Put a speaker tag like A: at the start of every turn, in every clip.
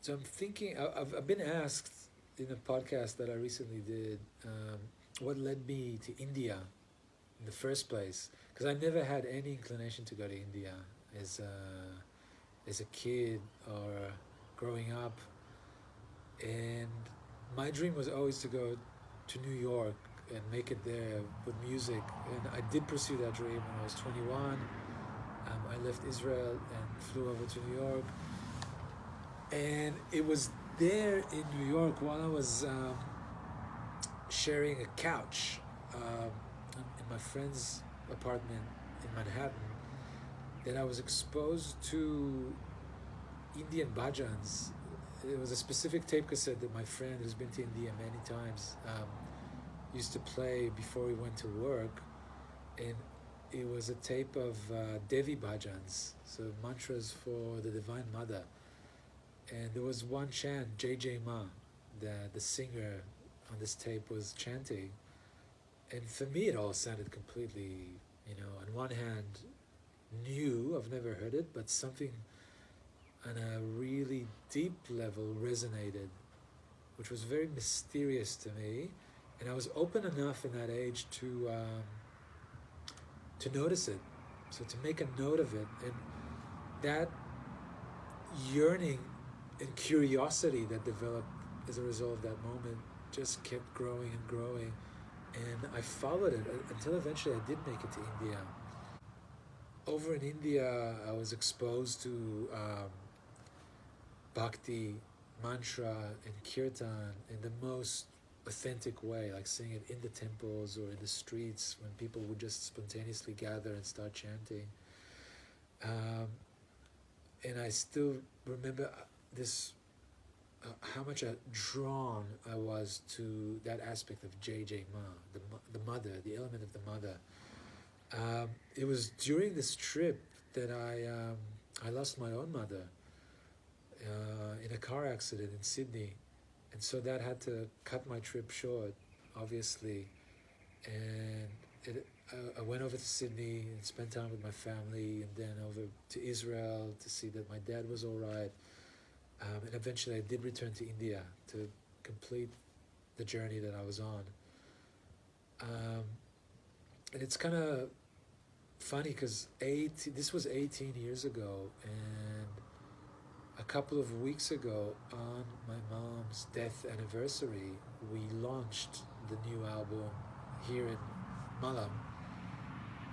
A: So I'm thinking, I've been asked in a podcast that I recently did, what led me to India in the first place, because I never had any inclination to go to India as as a kid or growing up, and my dream was always to go to New York and make it there with music, and I did pursue that dream when I was 21. I left Israel and flew over to New York, and it was there in New York while I was sharing a couch in my friend's apartment in Manhattan that I was exposed to Indian bhajans. It was a specific tape cassette that my friend, who's been to India many times, used to play before he went to work, and it was a tape of Devi Bhajans, so mantras for the Divine Mother. And there was one chant, J J Ma, that the singer on this tape was chanting. And for me, it all sounded completely, on one hand, new, I've never heard it, but something on a really deep level resonated, which was very mysterious to me. And I was open enough in that age to notice it, so to make a note of it. And that yearning and curiosity that developed as a result of that moment just kept growing and growing. And I followed it until eventually I did make it to India. Over in India, I was exposed to Bhakti, mantra, and kirtan in the most authentic way, like seeing it in the temples or in the streets when people would just spontaneously gather and start chanting. Um, and I still remember this, how much drawn I was to that aspect of J J Ma, the mother, the element of the mother. It was during this trip that I lost my own mother in a car accident in Sydney, and so that had to cut my trip short, obviously. And I went over to Sydney and spent time with my family, and then over to Israel to see that my dad was all right. And eventually I did return to India to complete the journey that I was on. And it's kind of funny because this was 18 years ago, and a couple of weeks ago, on my mom's death anniversary, we launched the new album here in Malam.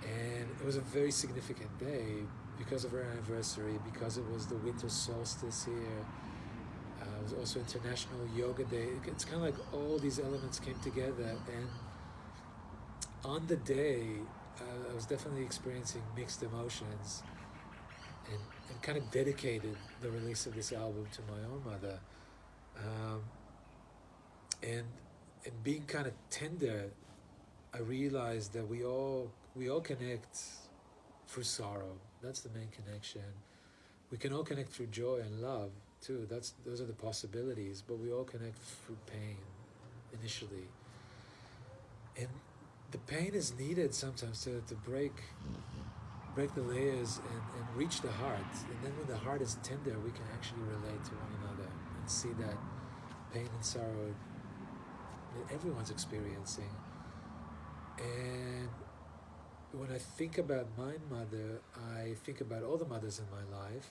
A: And it was a very significant day because of her anniversary, because it was the winter solstice here. It was also International Yoga Day. It's kind of like all these elements came together. And on the day, I was definitely experiencing mixed emotions, and kind of dedicated the release of this album to my own mother. Um, and being kind of tender, I realized that we all connect through sorrow. That's the main connection. We can all connect through joy and love too. Those are the possibilities. But we all connect through pain initially, and the pain is needed sometimes to break the layers and reach the heart. And then when the heart is tender, we can actually relate to one another and see that pain and sorrow that everyone's experiencing. And when I think about my mother, I think about all the mothers in my life,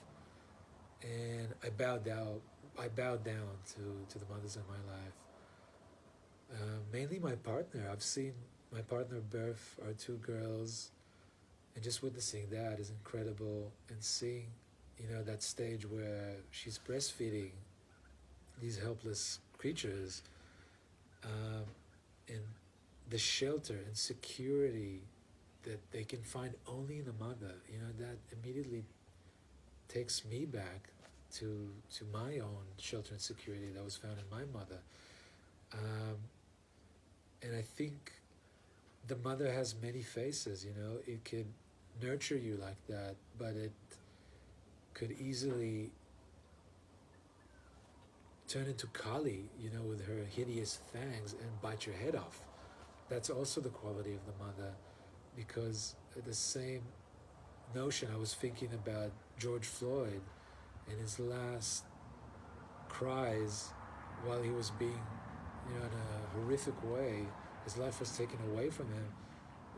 A: and I bow down to the mothers in my life. Mainly my partner. I've seen my partner birth our two girls, and just witnessing that is incredible. And seeing, that stage where she's breastfeeding these helpless creatures, and the shelter and security that they can find only in a mother, that immediately takes me back to my own shelter and security that was found in my mother. Um, and I think the mother has many faces. It could nurture you like that, but it could easily turn into Kali, with her hideous fangs and bite your head off. That's also the quality of the mother, because the same notion, I was thinking about George Floyd and his last cries while he was being, in a horrific way, his life was taken away from him.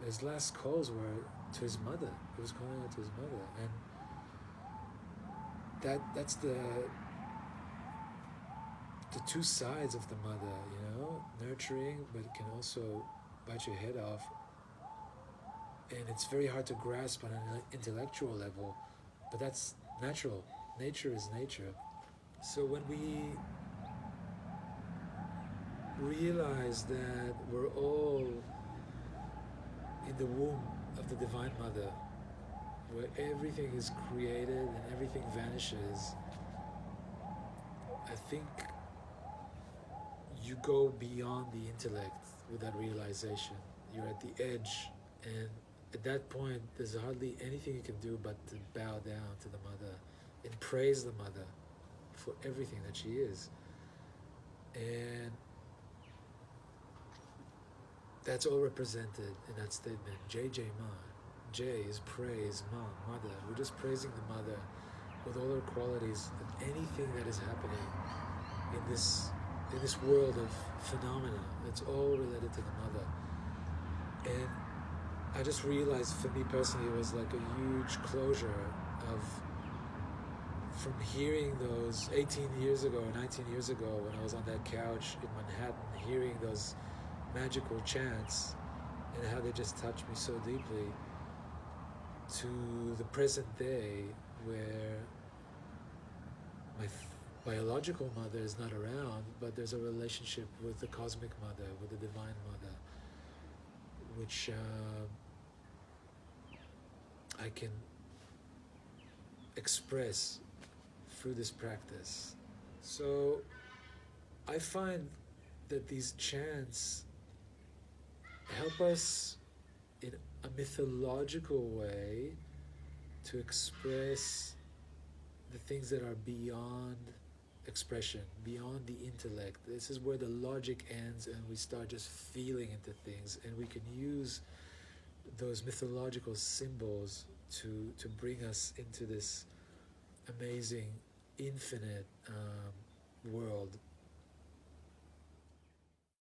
A: His last calls were to his mother. He was calling out to his mother, and that's the two sides of the mother, nurturing, but it can also bite your head off. And it's very hard to grasp on an intellectual level, but that's natural. Nature is nature. So when we realize that we're all in the womb of the Divine Mother, where everything is created and everything vanishes, I think you go beyond the intellect with that realization. You're at the edge, and at that point there's hardly anything you can do but to bow down to the Mother and praise the Mother for everything that she is. And that's all represented in that statement. JJ Ma. J is praise, Ma, Mother. We're just praising the Mother with all her qualities, and anything that is happening in this world of phenomena. It's all related to the Mother. And I just realized, for me personally, it was like a huge closure from hearing those 18 years ago or 19 years ago when I was on that couch in Manhattan, hearing those magical chants and how they just touched me so deeply, to the present day where my biological mother is not around, but there's a relationship with the cosmic mother, with the Divine Mother, which I can express through this practice. So I find that these chants help us in a mythological way to express the things that are beyond expression, beyond the intellect. This is where the logic ends and we start just feeling into things, and we can use those mythological symbols to bring us into this amazing, infinite world